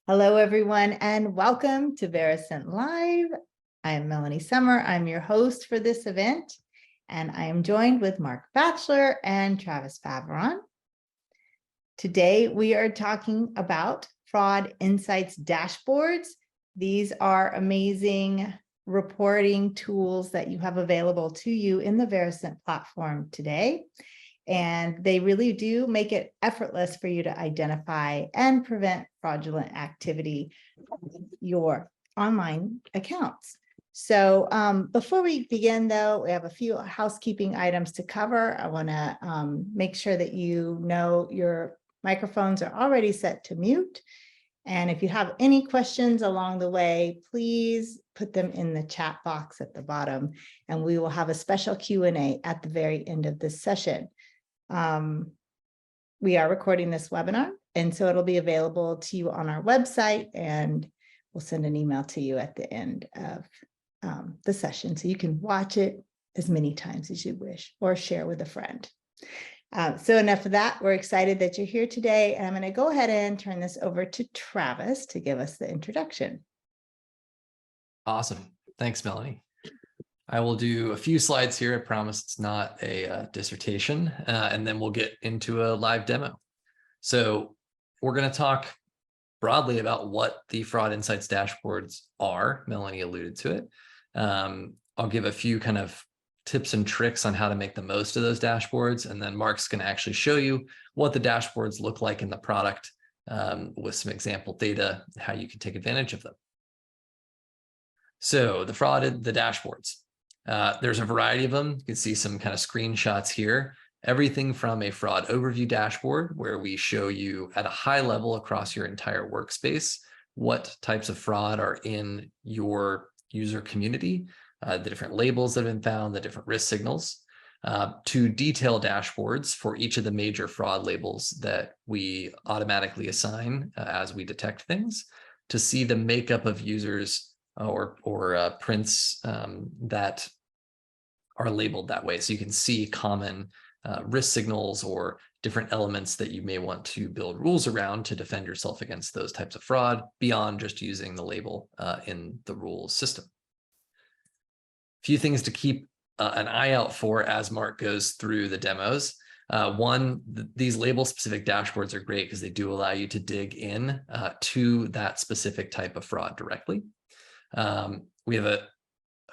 Hello, everyone, and welcome to Verosint Live. I am Melanie Summer. I'm your host for this event, and I am joined with Mark Batchelor and Travis Favaron. Today, we are talking about fraud insights dashboards. These are amazing reporting tools that you have available to you in the Verosint platform today. And they really do make it effortless for you to identify and prevent fraudulent activity in your online accounts. So before we begin, though, we have a few housekeeping items to cover. I want to make sure that you know your microphones are already set to mute. And if you have any questions along the way, please put them in the chat box at the bottom, and we will have a special Q&A at the very end of this session. We are recording this webinar, and so it'll be available to you on our website, and we'll send an email to you at the end of the session, so you can watch it as many times as you wish or share with a friend. So enough of that. We're excited that you're here today, and I'm going to go ahead and turn this over to Travis to give us the introduction. Awesome. Thanks, Melanie. I will do a few slides here. I promise it's not a dissertation, and then we'll get into a live demo. So we're going to talk broadly about what the fraud insights dashboards are. Melanie alluded to it. I'll give a few kind of tips and tricks on how to make the most of those dashboards, and then Mark's going to actually show you what the dashboards look like in the product with some example data, how you can take advantage of them. So the dashboards. There's a variety of them. You can see some kind of screenshots here. Everything from a fraud overview dashboard, where we show you at a high level across your entire workspace what types of fraud are in your user community, the different labels that have been found, the different risk signals, to detailed dashboards for each of the major fraud labels that we automatically assign as we detect things, to see the makeup of users or prints that are labeled that way. So you can see common risk signals or different elements that you may want to build rules around to defend yourself against those types of fraud beyond just using the label in the rules system. A few things to keep an eye out for as Mark goes through the demos. One, these label-specific dashboards are great because they do allow you to dig in to that specific type of fraud directly. We have a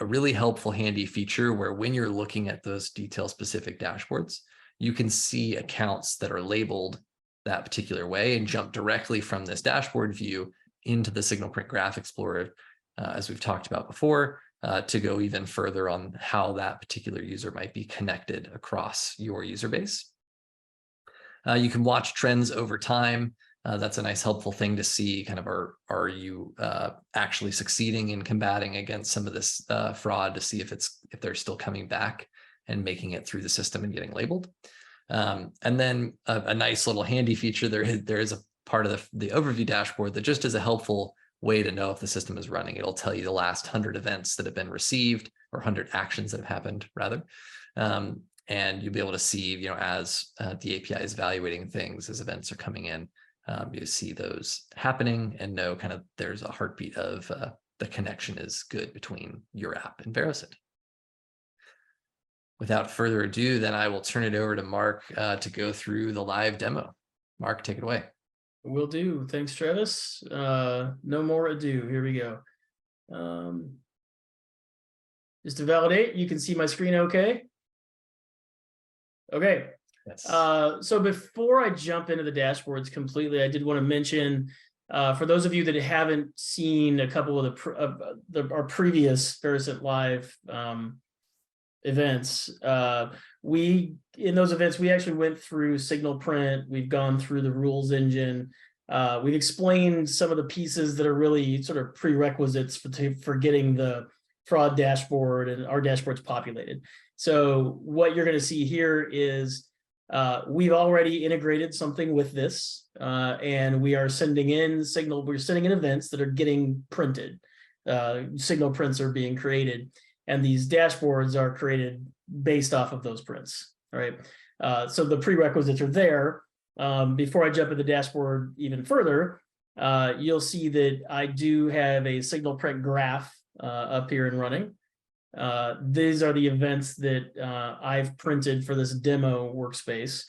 really helpful, handy feature where when you're looking at those detail-specific dashboards, you can see accounts that are labeled that particular way and jump directly from this dashboard view into the Signal Print Graph Explorer, as we've talked about before, to go even further on how that particular user might be connected across your user base. You can watch trends over time. That's a nice helpful thing to see, kind of are you actually succeeding in combating against some of this fraud, to see if they're still coming back and making it through the system and getting labeled. And then a nice little handy feature, there is a part of the overview dashboard that just is a helpful way to know if the system is running. It'll tell you the last 100 events that have been received, or 100 actions that have happened rather. And you'll be able to see, as the API is evaluating things, as events are coming in, you see those happening and know kind of there's a heartbeat of the connection is good between your app and Verosint. Without further ado, then I will turn it over to Mark to go through the live demo. Mark, take it away. Will do. Thanks, Travis. No more ado. Here we go. Just to validate, you can see my screen okay? Okay. Yes. So before I jump into the dashboards completely, I did want to mention, for those of you that haven't seen a couple of our previous Verosint Live events, in those events, we actually went through Signal Print. We've gone through the rules engine. We've explained some of the pieces that are really sort of prerequisites for getting the fraud dashboard and our dashboards populated. So what you're going to see here is we've already integrated something with this, and we are sending in we're sending in events that are getting printed. Signal prints are being created, and these dashboards are created based off of those prints. All right. So the prerequisites are there. Before I jump into the dashboard even further, you'll see that I do have a signal print graph up here and running. These are the events that I've printed for this demo workspace.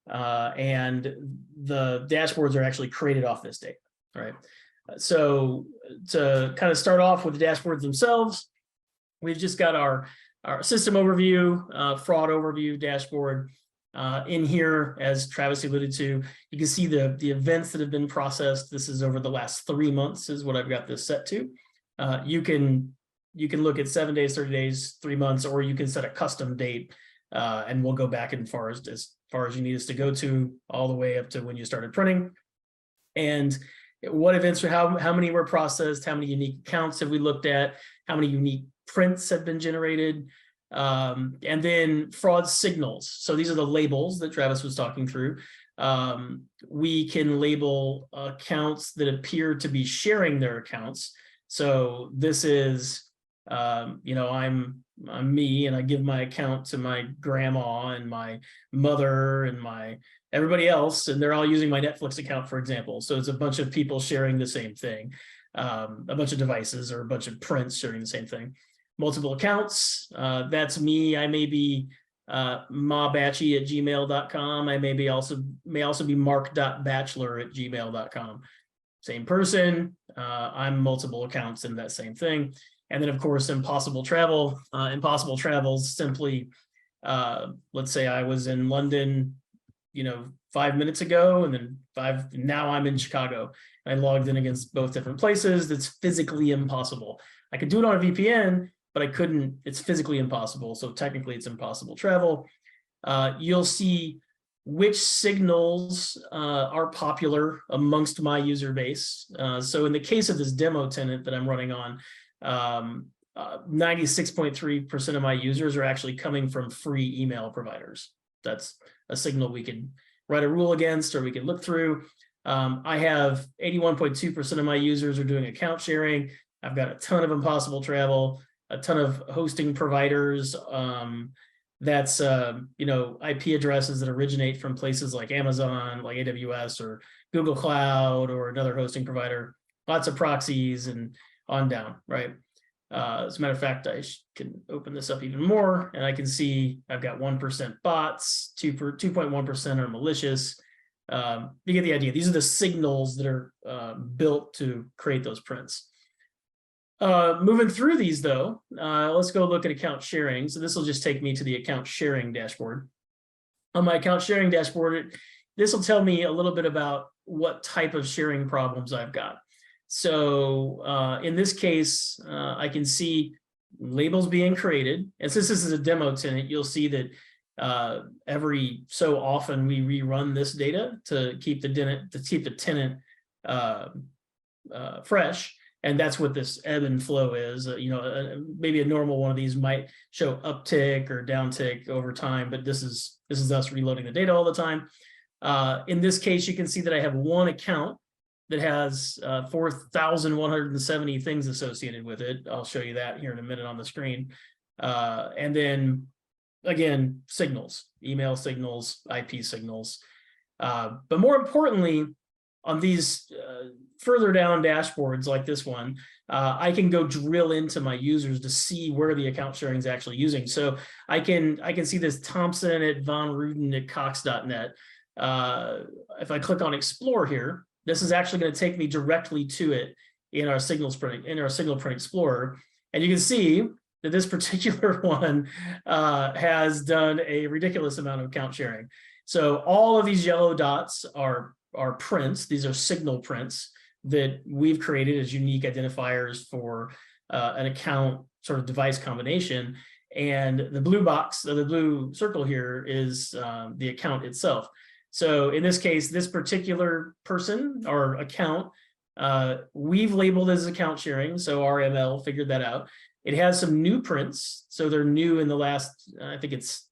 And the dashboards are actually created off this data, right? So to kind of start off with the dashboards themselves, we've just got our system overview, fraud overview dashboard. In here, as Travis alluded to, you can see the events that have been processed. This is over the last 3 months is what I've got this set to. You can look at 7 days, 30 days, 3 months, or you can set a custom date, and we'll go back as far as you need us to go to, all the way up to when you started printing. And what events, how many were processed, how many unique accounts have we looked at, how many unique prints have been generated, and then fraud signals. So these are the labels that Travis was talking through. We can label accounts that appear to be sharing their accounts. So this is, I'm me, and I give my account to my grandma and my mother and everybody else, and they're all using my Netflix account, for example. So it's a bunch of people sharing the same thing, a bunch of devices or a bunch of prints sharing the same thing. Multiple accounts, that's me. I may be mabatchy@gmail.com. I may also be mark.batchelor@gmail.com. Same person. I'm multiple accounts in that same thing. And then, of course, impossible travel. Impossible travels simply, let's say I was in London, 5 minutes ago, and then now I'm in Chicago. I logged in against both different places. That's physically impossible. I could do it on a VPN, but I couldn't. It's physically impossible. So technically it's impossible travel. You'll see which signals are popular amongst my user base. So in the case of this demo tenant that I'm running on, 96.3% of my users are actually coming from free email providers. That's a signal we could write a rule against, or we could look through. I have 81.2% of my users are doing account sharing. I've got a ton of impossible travel, a ton of hosting providers. That's IP addresses that originate from places like Amazon, like AWS or Google Cloud or another hosting provider. Lots of proxies and on down, right? As a matter of fact, I can open this up even more, and I can see I've got 1% bots, 2.1% are malicious. You get the idea. These are the signals that are built to create those prints. Moving through these, though, let's go look at account sharing. So this will just take me to the account sharing dashboard. On my account sharing dashboard, this will tell me a little bit about what type of sharing problems I've got. So in this case, I can see labels being created. And since this is a demo tenant, you'll see that every so often we rerun this data to keep the tenant fresh. And that's what this ebb and flow is. Maybe a normal one of these might show uptick or downtick over time, but this is us reloading the data all the time. In this case, you can see that I have one account that has 4,170 things associated with it. I'll show you that here in a minute on the screen. And then again, signals, email signals, IP signals. But more importantly, on these further down dashboards like this one, I can go drill into my users to see where the account sharing is actually using. So I can see this Thompson at Von Ruden at Cox.net. If I click on Explore here, this is actually going to take me directly to it in our signal print Explorer, and you can see that this particular one has done a ridiculous amount of account sharing. So all of these yellow dots are prints. These are signal prints that we've created as unique identifiers for an account sort of device combination. And the blue box, or the blue circle here, is the account itself. So in this case, this particular person or account, we've labeled as account sharing. So our ML figured that out. It has some new prints. So they're new in the last, I think it's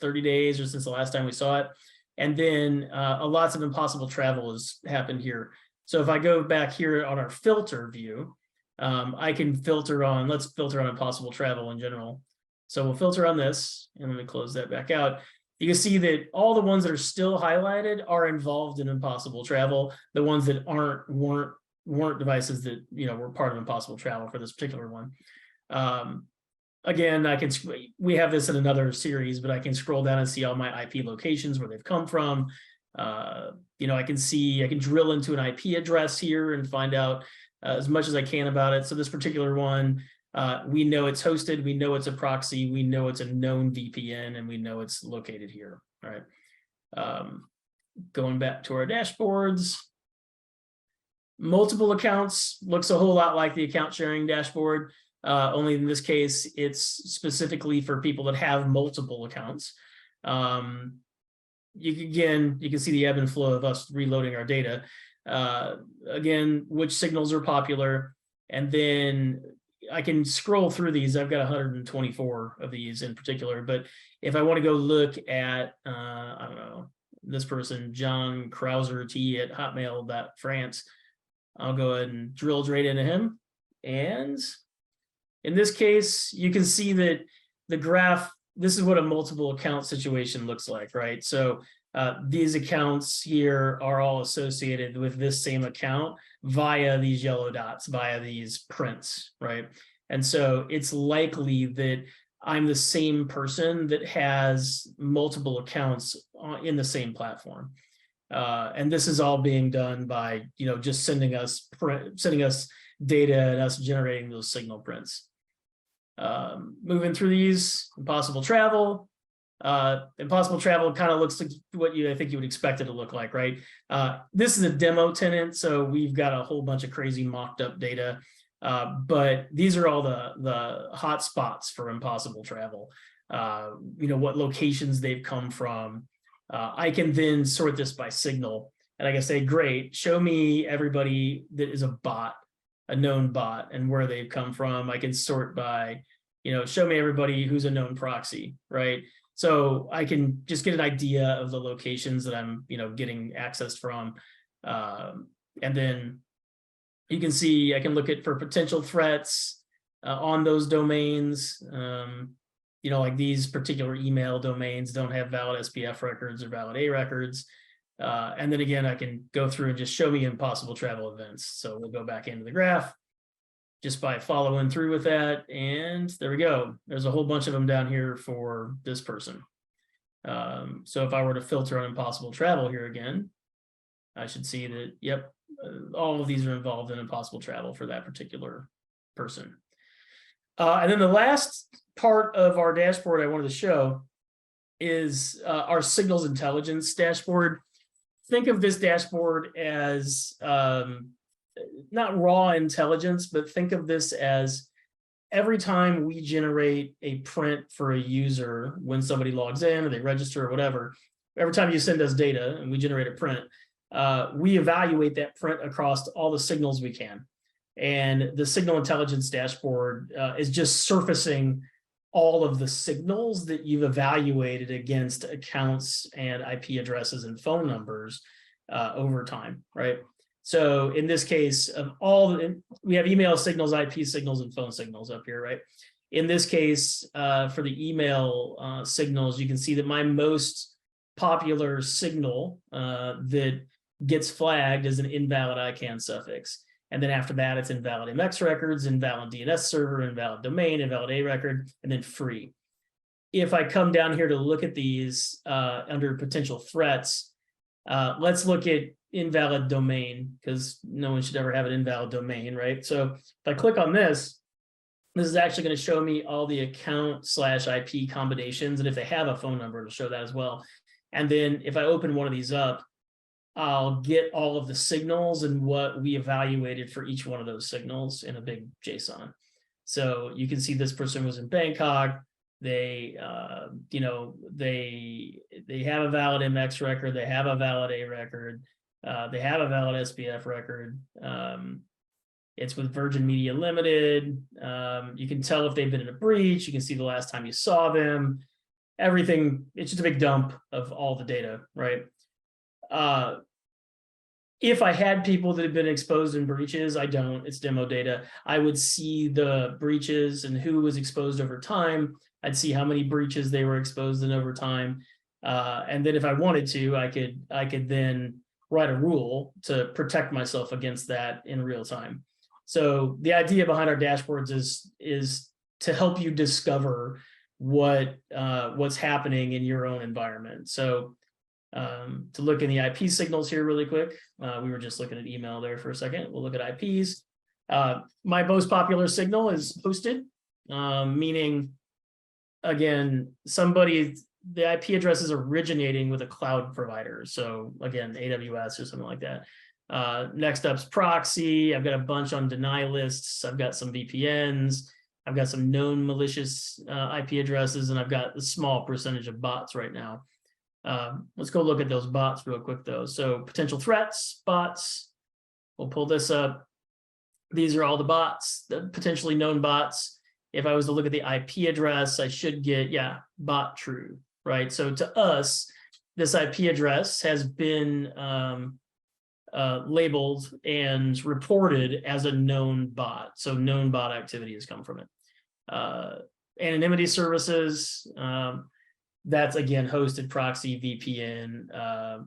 30 days or since the last time we saw it. And then lots of impossible travel has happened here. So if I go back here on our filter view, I can filter on, let's filter on impossible travel in general. So we'll filter on this, and let me close that back out. You can see that all the ones that are still highlighted are involved in impossible travel. The ones that weren't devices that, you know, were part of impossible travel for this particular one. Again, we have this in another series, but I can scroll down and see all my IP locations, where they've come from. You know, I can drill into an IP address here and find out as much as I can about it. So this particular one, we know it's hosted, we know it's a proxy, we know it's a known VPN, and we know it's located here. All right. Going back to our dashboards, multiple accounts looks a whole lot like the account sharing dashboard, only in this case, it's specifically for people that have multiple accounts. You can see the ebb and flow of us reloading our data. Again, which signals are popular, and then I can scroll through these. I've got 124 of these in particular, but if I want to go look at, I don't know, this person, John Krauser T at hotmail.france, I'll go ahead and drill straight into him. And in this case, you can see that the graph, this is what a multiple account situation looks like, right? So these accounts here are all associated with this same account via these yellow dots, via these prints, right? And so it's likely that I'm the same person that has multiple accounts in the same platform. And this is all being done by, you know, just sending us data and us generating those signal prints. Moving through these, impossible travel. Impossible travel kind of looks like what I think you would expect it to look like, right? This is a demo tenant, so we've got a whole bunch of crazy mocked up data, but these are all the hot spots for impossible travel. You know, what locations they've come from. I can then sort this by signal, and I can say, great, show me everybody that is a bot, a known bot, and where they've come from. I can sort by, you know, show me everybody who's a known proxy, right? So I can just get an idea of the locations that I'm, you know, getting access from. And then you can see, I can look at for potential threats on those domains. You know, like these particular email domains don't have valid SPF records or valid A records. And then again, I can go through and just show me impossible travel events. So we'll go back into the graph just by following through with that. And there we go. There's a whole bunch of them down here for this person. So if I were to filter on impossible travel here again, I should see that, yep, all of these are involved in impossible travel for that particular person. And then the last part of our dashboard I wanted to show is our signals intelligence dashboard. Think of this dashboard as not raw intelligence, but think of this as every time we generate a print for a user, when somebody logs in or they register or whatever, every time you send us data and we generate a print, we evaluate that print across all the signals we can. And the signal intelligence dashboard is just surfacing all of the signals that you've evaluated against accounts and IP addresses and phone numbers over time, right? So in this case, we have email signals, IP signals, and phone signals up here, right? In this case, for the email signals, you can see that my most popular signal that gets flagged is an invalid ICANN suffix. And then after that, it's invalid MX records, invalid DNS server, invalid domain, invalid A record, and then free. If I come down here to look at these under potential threats, let's look at invalid domain, because no one should ever have an invalid domain, right? So if I click on this, this is actually going to show me all the account/IP combinations. And if they have a phone number, it'll show that as well. And then if I open one of these up, I'll get all of the signals and what we evaluated for each one of those signals in a big JSON. So you can see this person was in Bangkok. They, you know, they have a valid MX record. They have a valid A record. They have a valid SPF record. It's with Virgin Media Limited. You can tell if they've been in a breach. You can see the last time you saw them. Everything, it's just a big dump of all the data, right? If I had people that have been exposed in breaches, I don't, it's demo data. I would see the breaches and who was exposed over time. I'd see how many breaches they were exposed in over time. And then if I wanted to, I could then write a rule to protect myself against that in real time. So the idea behind our dashboards is to help you discover what's happening in your own environment. So to look in the IP signals here really quick, we were just looking at email there for a second. We'll look at IPs. My most popular signal is hosted, meaning, again, the IP address is originating with a cloud provider. So again, AWS or something like that. Next up's proxy. I've got a bunch on deny lists. I've got some VPNs. I've got some known malicious IP addresses, and I've got a small percentage of bots right now. Let's go look at those bots real quick though. So potential threats, bots. We'll pull this up. These are all the bots, the potentially known bots. If I was to look at the IP address, I should get, bot true, right? So to us, this IP address has been labeled and reported as a known bot. So known bot activity has come from it. Anonymity services, that's again hosted proxy, VPN,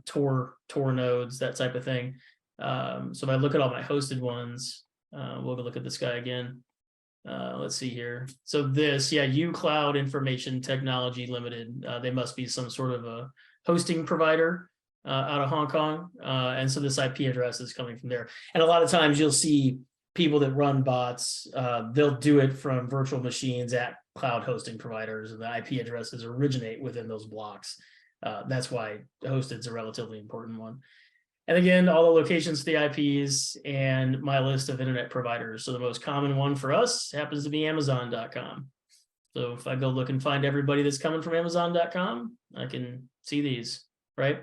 Tor nodes, that type of thing. So if I look at all my hosted ones, we'll go look at this guy again. Let's see here. So this, uCloud Information Technology Limited. They must be some sort of a hosting provider out of Hong Kong. And so this IP address is coming from there. And a lot of times you'll see people that run bots, they'll do it from virtual machines at cloud hosting providers, and the IP addresses originate within those blocks. That's why hosted is a relatively important one. And again, all the locations to the IPs and my list of internet providers. So the most common one for us happens to be Amazon.com. So if I go look and find everybody that's coming from Amazon.com, I can see these, right?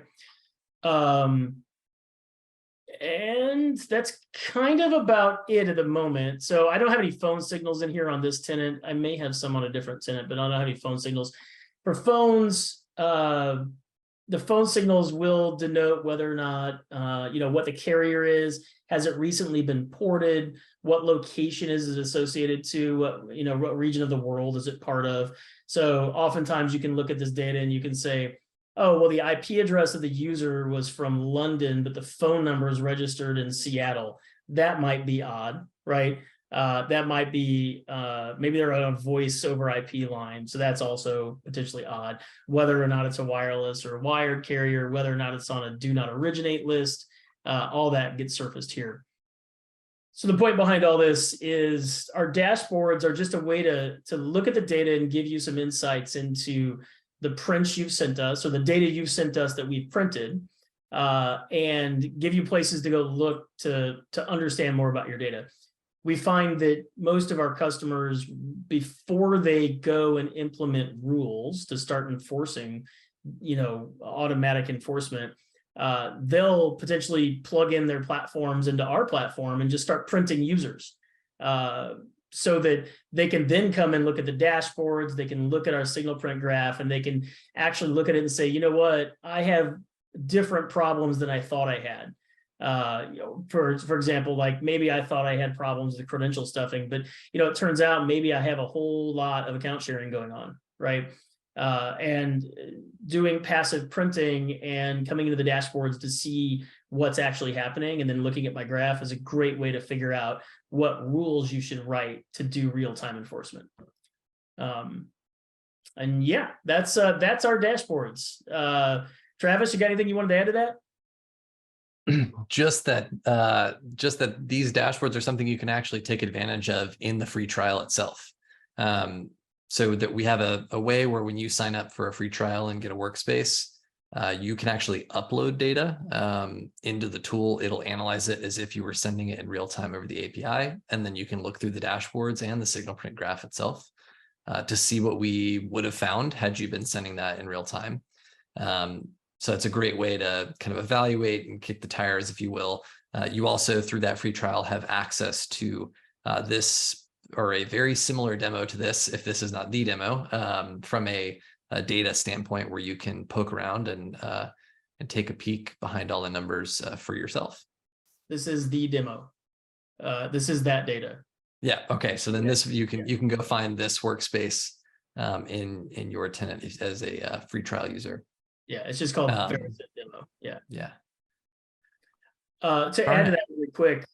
And that's kind of about it at the moment. So I don't have any phone signals in here on this tenant. I may have some on a different tenant, but I don't have any phone signals. For phones, the phone signals will denote whether or not, what the carrier is. Has it recently been ported? What location is it associated to? What region of the world is it part of? So oftentimes you can look at this data and you can say, oh, well, the IP address of the user was from London, but the phone number is registered in Seattle. That might be odd, right? That might be, maybe they're on a voice over IP line. So that's also potentially odd, whether or not it's a wireless or a wired carrier, whether or not it's on a do not originate list, all that gets surfaced here. So the point behind all this is our dashboards are just a way to look at the data and give you some insights into the prints you've sent us, or the data you've sent us that we've printed, and give you places to go look to understand more about your data. We find that most of our customers, before they go and implement rules to start enforcing, automatic enforcement, they'll potentially plug in their platforms into our platform and just start printing users, so that they can then come and look at the dashboards, they can look at our signal print graph, and they can actually look at it and say, you know what, I have different problems than I thought I had. For example, like maybe I thought I had problems with credential stuffing, but it turns out maybe I have a whole lot of account sharing going on, right? And doing passive printing and coming into the dashboards to see what's actually happening, and then looking at my graph is a great way to figure out what rules you should write to do real-time enforcement. And yeah, that's our dashboards. Travis, you got anything you wanted to add to that? Just that these dashboards are something you can actually take advantage of in the free trial itself. So that we have a way where when you sign up for a free trial and get a workspace, you can actually upload data into the tool. It'll analyze it as if you were sending it in real time over the API. And then you can look through the dashboards and the signal print graph itself to see what we would have found had you been sending that in real time. So it's a great way to kind of evaluate and kick the tires, if you will. You also, through that free trial, have access to this, or a very similar demo to this, if this is not the demo, from a data standpoint, where you can poke around and take a peek behind all the numbers for yourself. This is the demo. This is that data. Yeah. Okay. So then this you can go find this workspace in your tenant as a free trial user. Yeah, it's just called Um, Verosint demo. Yeah. Yeah. To All add to right. that really quick,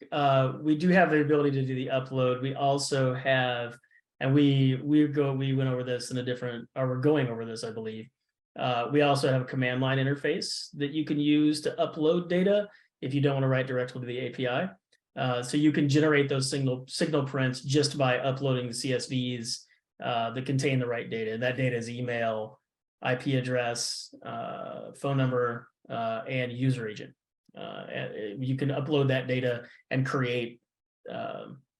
we do have the ability to do the upload. We also have, and we went over this in a different, or we're going over this, I believe. We also have a command line interface that you can use to upload data if you don't want to write directly to the API. So you can generate those signal prints just by uploading the CSVs that contain the right data. And that data is email, IP address, phone number, and user agent. You can upload that data and create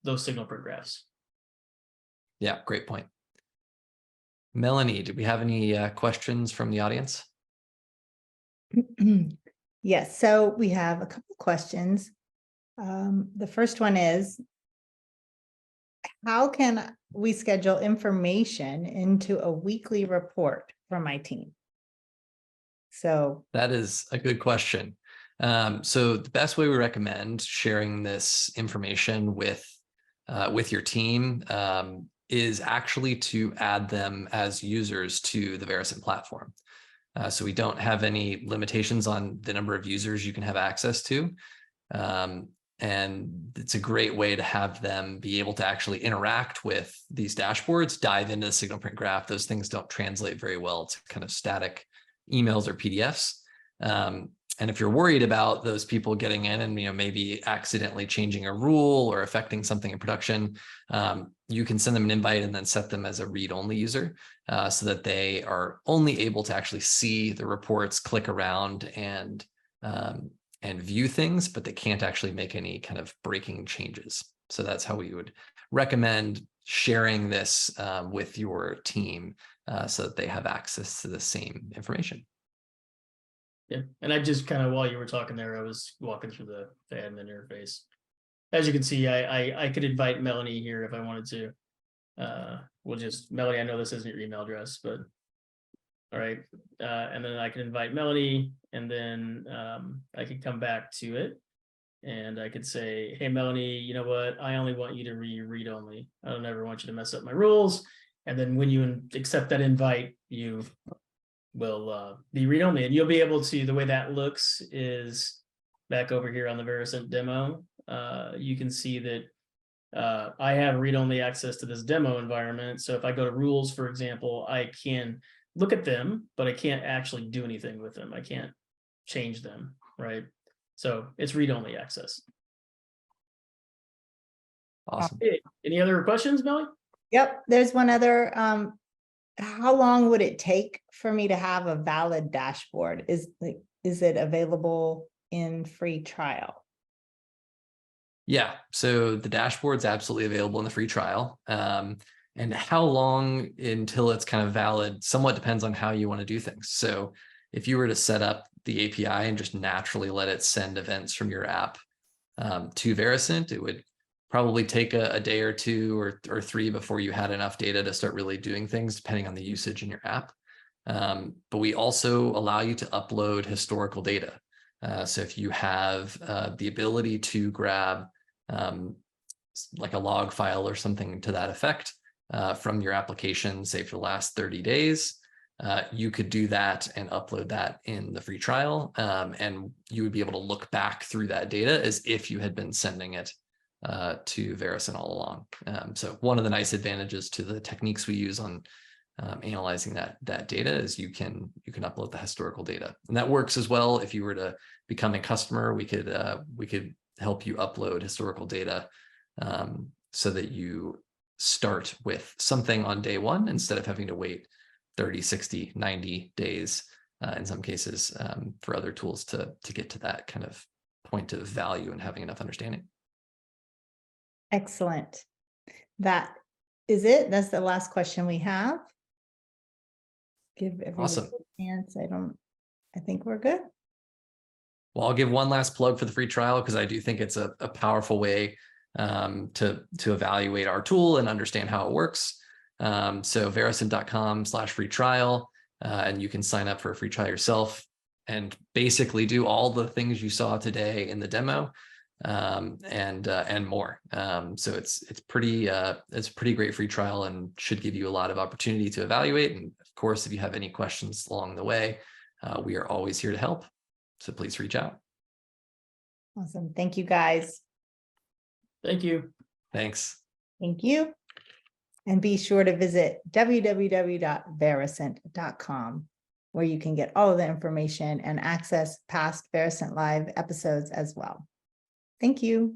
those signal print graphs. Yeah, great point. Melanie, do we have any questions from the audience? Yes, so we have a couple questions. The first one is, how can we schedule information into a weekly report for my team? So that is a good question. So the best way we recommend sharing this information with your team is actually to add them as users to the Verosint platform. So we don't have any limitations on the number of users you can have access to. And it's a great way to have them be able to actually interact with these dashboards, dive into the signal print graph. Those things don't translate very well to kind of static emails or PDFs. And if you're worried about those people getting in and maybe accidentally changing a rule or affecting something in production, you can send them an invite and then set them as a read-only user so that they are only able to actually see the reports, click around, and view things, but they can't actually make any kind of breaking changes. So that's how we would recommend sharing this with your team so that they have access to the same information. Yeah, and I just kind of, while you were talking there, I was walking through the admin interface. As you can see, I could invite Melanie here if I wanted to. We'll just, Melanie, I know this isn't your email address, but all right. And then I can invite Melanie, and then I could come back to it, and I could say, hey, Melanie, you know what? I only want you to read only. I don't ever want you to mess up my rules. And then when you accept that invite, you will be read only, and you'll be able to, the way that looks is back over here on the Verosint demo. You can see that I have read-only access to this demo environment. So if I go to rules, for example, I can look at them, but I can't actually do anything with them. I can't change them, right? So it's read-only access. Awesome. Okay. Any other questions, Melly? yep, there's one other. How long would it take for me to have a valid dashboard? Is it available in free trial? Yeah, so the dashboard's absolutely available in the free trial. And how long until it's kind of valid somewhat depends on how you want to do things. So if you were to set up the API and just naturally let it send events from your app to Verosint, it would probably take a day or two or three before you had enough data to start really doing things, depending on the usage in your app. But we also allow you to upload historical data. So if you have the ability to grab like a log file or something to that effect from your application, say for the last 30 days, you could do that and upload that in the free trial. And you would be able to look back through that data as if you had been sending it to Verosint all along. So one of the nice advantages to the techniques we use on analyzing that data is you can upload the historical data, and that works as well. If you were to become a customer, we could help you upload historical data so that you start with something on day one instead of having to wait 30, 60, 90 days in some cases for other tools to get to that kind of point of value and having enough understanding. Excellent. That is it. That's the last question we have. Give everybody Awesome. a chance. I think we're good. Well, I'll give one last plug for the free trial because I do think it's a powerful way to evaluate our tool and understand how it works. So verosint.com/free trial, and you can sign up for a free trial yourself and basically do all the things you saw today in the demo and more. So it's a pretty great free trial and should give you a lot of opportunity to evaluate. And of course, if you have any questions along the way, We are always here to help. So please reach out. Awesome. Thank you, guys. Thank you. Thanks. Thank you. And be sure to visit www.verosint.com, where you can get all of the information and access past Verosint Live episodes as well. Thank you.